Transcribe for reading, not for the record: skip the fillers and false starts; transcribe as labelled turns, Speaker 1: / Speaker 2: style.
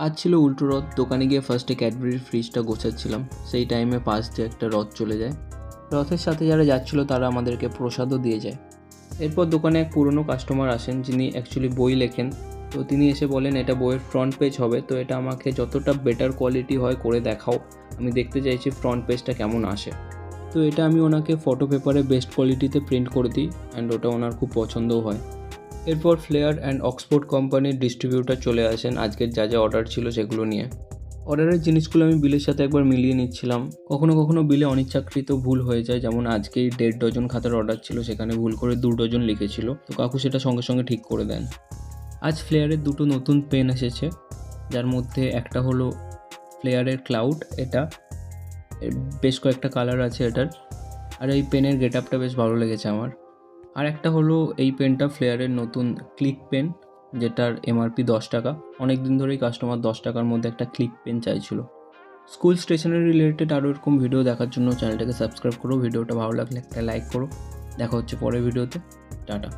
Speaker 1: আজ ছিল উল্টো রথ। দোকানে গিয়ে ফার্স্টে ক্যাডবেরির ফ্রিজটা গোছাচ্ছিলাম, সেই টাইমে পাশ দিয়ে একটা রথ চলে যায়। রথের সাথে যারা যাচ্ছিল তারা আমাদেরকে প্রসাদও দিয়ে যায়। এরপর দোকানে এক পুরনো কাস্টমার আসেন যিনি অ্যাকচুয়ালি বই লেখেন। তো তিনি এসে বলেন এটা বইয়ের ফ্রন্ট পেজ হবে, তো এটা আমাকে যতটা বেটার কোয়ালিটি হয় করে দেখাও, আমি দেখতে চাইছি ফ্রন্ট পেজটা কেমন আসে। তো এটা আমি ওনাকে ফটো পেপারে বেস্ট কোয়ালিটিতে প্রিন্ট করে দিই অ্যান্ড ওটা ওনার খুব পছন্দও হয়। এরপর ফ্লেয়ার অ্যান্ড অক্সফোর্ড কোম্পানির ডিস্ট্রিবিউটার চলে আসেন আজকের যা যা অর্ডার ছিল সেগুলো নিয়ে। অর্ডারের জিনিসগুলো আমি বিলের সাথে একবার মিলিয়ে নিচ্ছিলাম। কখনো কখনো বিলে অনিচ্ছাকৃত ভুল হয়ে যায়, যেমন আজকেই 1.5 ডজন খাতার অর্ডার ছিল, সেখানে ভুল করে 2 ডজন লিখেছিল, তো কাকু সেটা সঙ্গে সঙ্গে ঠিক করে দেন। আজ ফ্লেয়ারের দুটো নতুন পেন এসেছে, যার মধ্যে একটা হলো ফ্লেয়ারের ক্লাউড, এটা বেশ কয়েকটা কালার আছে এটার, আর এই পেনের গেট আপটা বেশ ভালো লেগেছে আমার। আর একটা হলো এই পেনটা ফ্লেয়ারের নতুন ক্লিক পেন, যেটার এমআরপি 10 টাকা। অনেক দিন ধরেই কাস্টমার 10 টাকার মধ্যে একটা ক্লিক পেন চাইছিল। স্কুল স্টেশনারি রিলেটেড আরও এরকম ভিডিও দেখার জন্য চ্যানেলটাকে সাবস্ক্রাইব করো। ভিডিওটা ভালো লাগলে একটা লাইক করো। দেখা হচ্ছে পরের ভিডিওতে। টাটা।